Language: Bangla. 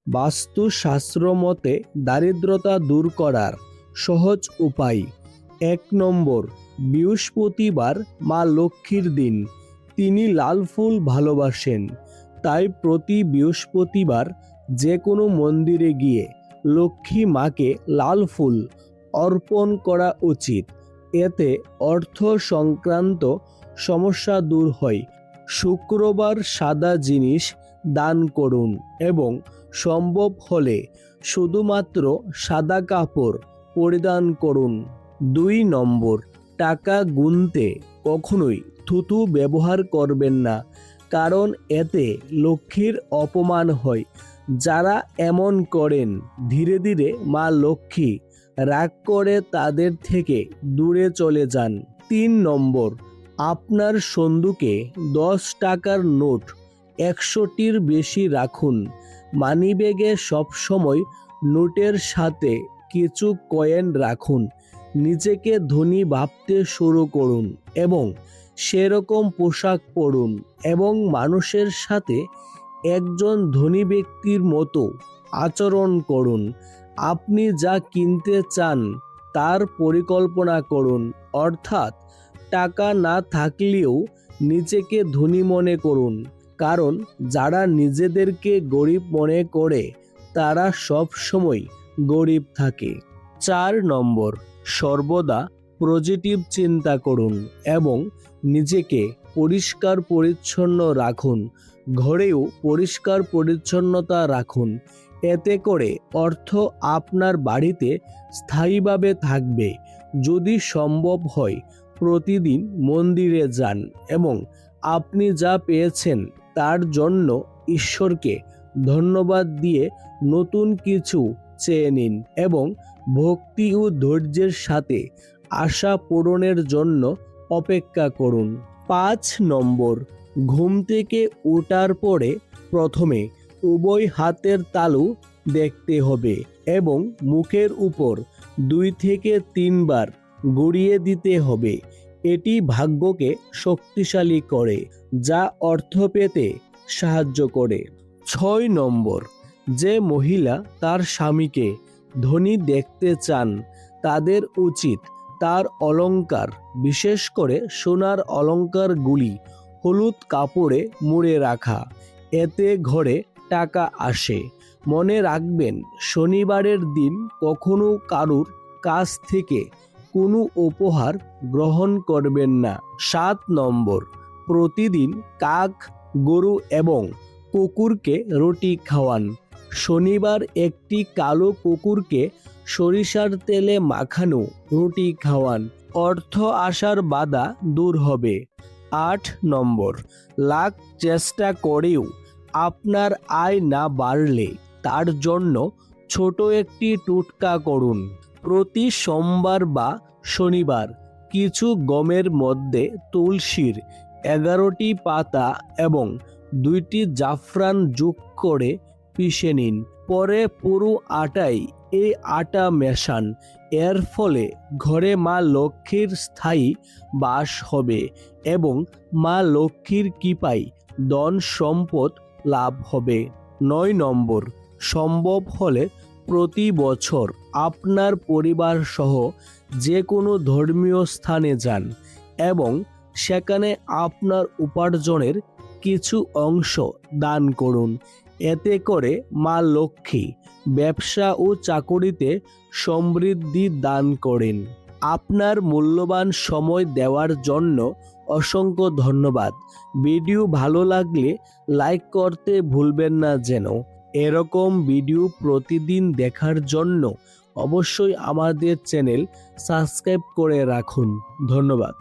বাস্তুশাস্ত্র মতে দারিদ্রতা দূর করার সহজ উপায়। 1 নম্বর, বৃহস্পতিবার মা লক্ষ্মীর দিন। তিনি লাল ফুল ভালোবাসেন, তাই প্রতি বৃহস্পতিবার যে কোনো মন্দিরে গিয়ে লক্ষ্মী মাকে লাল ফুল অর্পণ করা উচিত। এতে অর্থ সংক্রান্ত সমস্যা দূর হয়। শুক্রবার সাদা জিনিস দান করুন এবং সম্ভব হলে শুধুমাত্র সাদা কাপড় পরিধান করুন। 2 নম্বর, টাকা গুনতে কখনোই থুতু ব্যবহার করবেন না, কারণ এতে লক্ষ্মীর অপমান হয়। যারা এমন করেন ধীরে ধীরে মা লক্ষ্মী রাগ করে তাদের থেকে দূরে চলে যান। 3 নম্বর, আপনার সন্দুকে 10 টাকার নোট 100টির বেশি রাখুন। মানিব্যাগে সবসময় নোটের সাথে কিছু কয়েন রাখুন। নিজেকে ধনী ভাবতে শুরু করুন এবং সেরকম পোশাক পরুন এবং মানুষের সাথে একজন ধনী ব্যক্তির মতো আচরণ করুন। আপনি যা কিনতে চান তার পরিকল্পনা করুন, অর্থাৎ টাকা না থাকলেও নিজেকে ধনী মনে করুন, কারণ যারা নিজেদেরকে গরিব মনে করে তারা সব সময় গরিব থাকে। 4 নম্বর, সর্বদা পজিটিভ চিন্তা করুন এবং নিজেকে পরিষ্কার পরিচ্ছন্ন রাখুন। ঘরেও পরিষ্কার পরিচ্ছন্নতা রাখুন। এতে করে অর্থ আপনার বাড়িতে স্থায়ীভাবে থাকবে। যদি সম্ভব হয় প্রতিদিন মন্দিরে যান এবং আপনি যা পেয়েছেন তার জন্য ঈশ্বরকে ধন্যবাদ দিয়ে নতুন কিছু চেয়ে নিন এবং ভক্তি ও ধৈর্যের সাথে আশা পূরণের জন্য অপেক্ষা করুন। 5 নম্বর, ঘুম থেকে ওঠার পরে প্রথমে উভয় হাতের তালু দেখতে হবে এবং মুখের উপর 2 থেকে 3 বার গড়িয়ে দিতে হবে। এটি ভাগ্যকে শক্তিশালী করে, যা অর্থ পেতে সাহায্য করে। 6 নম্বর, যে মহিলা তার স্বামীকে ধনী দেখতে চান তাদের উচিত তার অলংকার, বিশেষ করে সোনার অলংকারগুলি হলুদ কাপড়ে মুড়ে রাখা। এতে ঘরে টাকা আসে। মনে রাখবেন, শনিবারের দিন কখনো কারুর কাছ থেকে কোনো উপহার গ্রহণ করবেন না। 7 নম্বর, প্রতিদিন কাক, গরু এবং কুকুরকে রুটি খাওয়ান। শনিবার একটি কালো কুকুরকে সরিষার তেলে মাখানো রুটি খাওয়ান। অর্থ আসার বাধা দূর হবে। 8 নম্বর, লাখ চেষ্টা করেও আপনার আয় না বাড়লে তার জন্য ছোট একটি টোটকা করুন। প্রতি সোমবার বা শনিবার কিছু গমের মধ্যে তুলসীর 11টি পাতা এবং 2টি জাফরান যোগ করে পিষে নিন। পরে পুরো আটায় এই আটা মেশান। এর ফলে ঘরে মা লক্ষ্মীর স্থায়ী বাস হবে এবং মা লক্ষ্মীর কৃপায় ধন সম্পদ লাভ হবে। 9 নম্বর, সম্ভব হলে প্রতি বছর আপনার পরিবার সহ যে কোনো ধর্মীয় স্থানে যান এবং সেখানে আপনার উপার্জনের কিছু অংশ দান করুন। এতে করে মা লক্ষ্মী ব্যবসা ও চাকুরিতে সমৃদ্ধি দান করেন। আপনার মূল্যবান সময় দেওয়ার জন্য অসংখ্য ধন্যবাদ। ভিডিও ভালো লাগলে লাইক করতে ভুলবেন না যেন। এরকম ভিডিও প্রতিদিন দেখার জন্য অবশ্যই আমাদের চ্যানেল সাবস্ক্রাইব করে রাখুন। ধন্যবাদ।